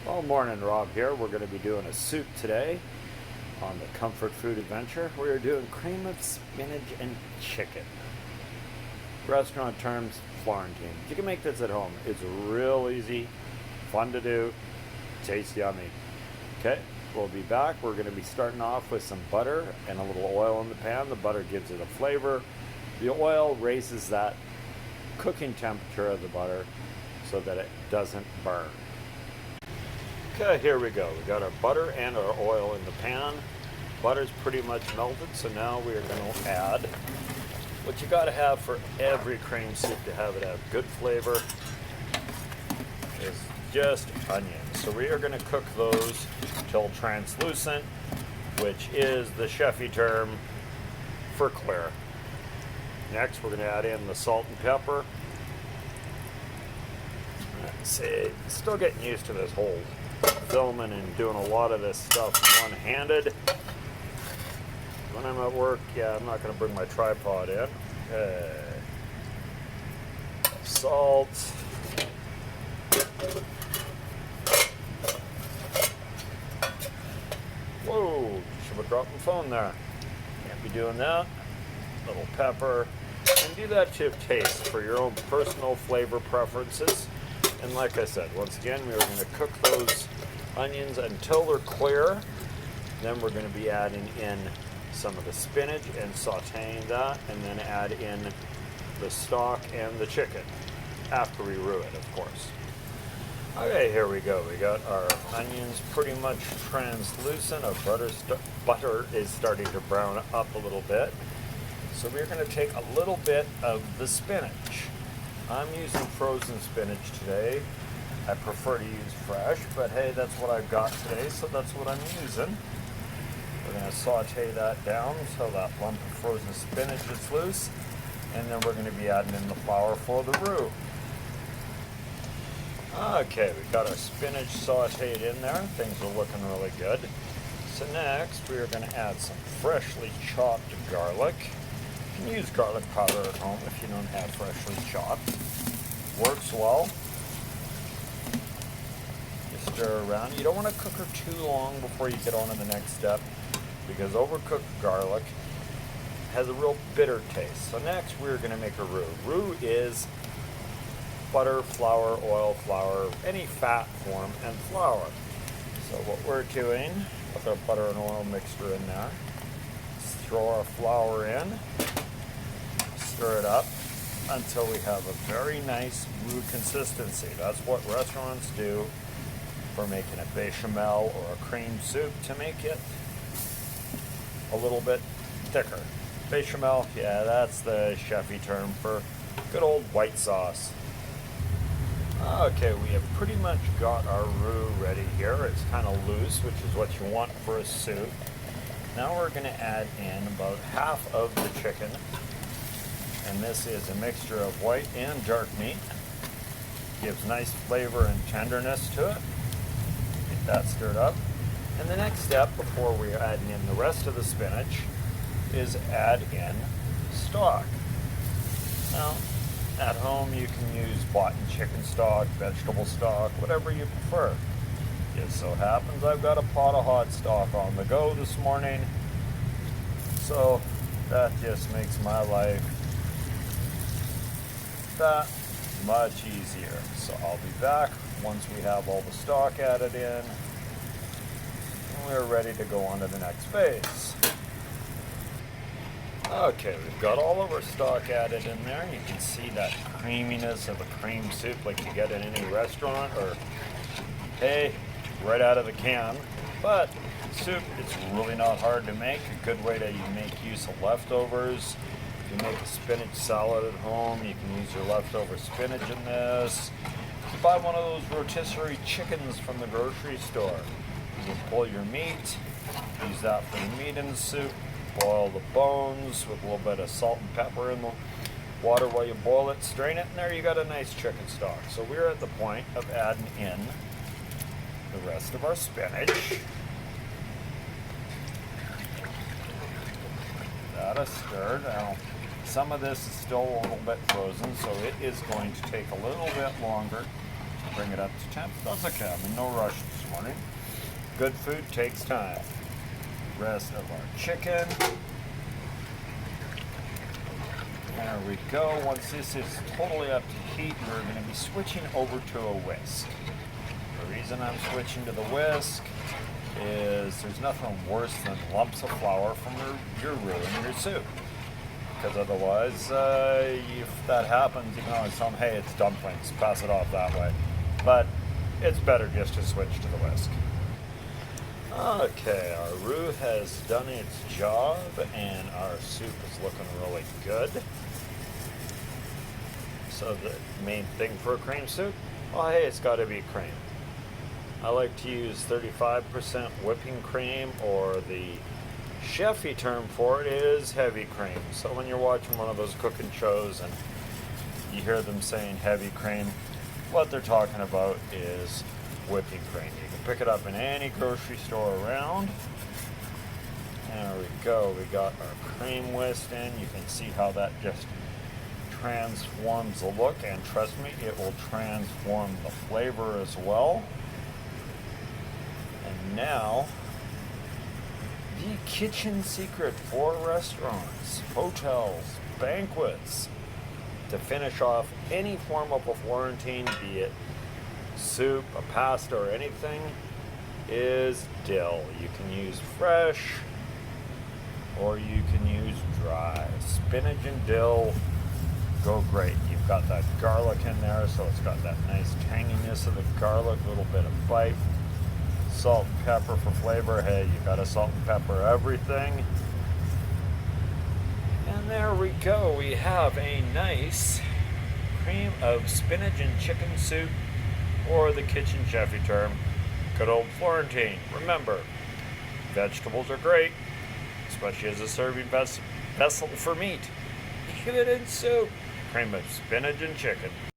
Well, morning, Rob here. We're going to be doing a soup today on the Comfort Food Adventure. We're doing cream of spinach and chicken. Restaurant terms, Florentine. You can make this at home. It's real easy, fun to do, tastes yummy. Okay, we'll be back. We're going to be starting off with some butter and a little oil in the pan. The butter gives it a flavor. The oil raises that cooking temperature of the butter so that it doesn't burn. Okay, here we go. We got our butter and our oil in the pan. Butter's pretty much melted, so now we are going to add what you got to have for every cream soup to have it have good flavor is just onions. So we are going to cook those till translucent, which is the chefy term for clear. Next, we're going to add in the salt and pepper. Let's see, still getting used to this whole filming and doing a lot of this stuff one-handed. When I'm at work, yeah, I'm not going to bring my tripod in. Okay. Salt. Whoa, should have dropped my phone there. Can't be doing that. Little pepper. And do that to taste for your own personal flavor preferences. And like I said, once again, we are going to cook those onions until they're clear. Then we're going to be adding in some of the spinach and sauteing that, and then add in the stock and the chicken after we roux it, of course. Okay, here we go. We got our onions pretty much translucent. Our butter is starting to brown up a little bit. So we're going to take a little bit of the spinach. I'm using frozen spinach today. I prefer to use fresh, but hey, that's what I've got today, so that's what I'm using. We're going to saute that down so that lump of frozen spinach is loose, and then we're going to be adding in the flour for the roux. Okay, we've got our spinach sauteed in there. Things are looking really good. So next, we are going to add some freshly chopped garlic. You can use garlic powder at home if you don't have freshly chopped. Works well. You stir around. You don't want to cook her too long before you get on to the next step, because overcooked garlic has a real bitter taste. So next we're going to make a roux. Roux is butter, flour, oil, flour, any fat form, and flour. So what we're doing with our butter and oil mixture in there is throw our flour in, stir it up until we have a very nice roux consistency. That's what restaurants do for making a bechamel or a cream soup, to make it a little bit thicker. Bechamel, yeah, that's the chefy term for good old white sauce. Okay, we have pretty much got our roux ready here. It's kind of loose, which is what you want for a soup. Now we're going to add in about half of the chicken. And this is a mixture of white and dark meat. Gives nice flavor and tenderness to it. Get that stirred up. And the next step, before we're adding in the rest of the spinach, is add in stock. Now, at home you can use bought chicken stock, vegetable stock, whatever you prefer. It so happens I've got a pot of hot stock on the go this morning, so that just makes my life that much easier. So I'll be back once we have all the stock added in. We're ready to go on to the next phase. Okay, we've got all of our stock added in there. You can see that creaminess of a cream soup like you get in any restaurant, or hey, right out of the can. But soup, it's really not hard to make. A good way to make use of leftovers. If you make a spinach salad at home, you can use your leftover spinach in this. You buy one of those rotisserie chickens from the grocery store. You pull your meat, use that for the meat in the soup, boil the bones with a little bit of salt and pepper in the water while you boil it, strain it, and there you got a nice chicken stock. So we're at the point of adding in the rest of our spinach. That is stirred. Now, some of this is still a little bit frozen, so it is going to take a little bit longer bring it up to temp. That's okay. I'm in no rush this morning. Good food takes time. Rest of our chicken. There we go. Once this is totally up to heat, we're going to be switching over to a whisk. The reason I'm switching to the whisk is there's nothing worse than lumps of flour from your roux in your soup. Because otherwise, if that happens, you can always tell them, hey, it's dumplings, pass it off that way. But it's better just to switch to the whisk. Okay, our roux has done its job and our soup is looking really good. So the main thing for a cream soup, well, hey, it's got to be cream. I like to use 35% whipping cream, or the chefy term for it is heavy cream. So when you're watching one of those cooking shows and you hear them saying heavy cream, what they're talking about is whipping cream. You can pick it up in any grocery store around. There we go. We got our cream whisked in. You can see how that just transforms the look, and trust me, it will transform the flavor as well. And now, the kitchen secret for restaurants, hotels, banquets, to finish off any form of a Florentine, be it soup, a pasta, or anything, is dill. You can use fresh or you can use dry. Spinach and dill go great. You've got that garlic in there, so it's got that nice tanginess of the garlic, a little bit of bite. Salt and pepper for flavor. Hey, you gotta salt and pepper everything. And there we go. We have a nice cream of spinach and chicken soup, or the kitchen chefy term, good old Florentine. Remember, vegetables are great, especially as a serving vessel for meat. Even in soup, cream of spinach and chicken.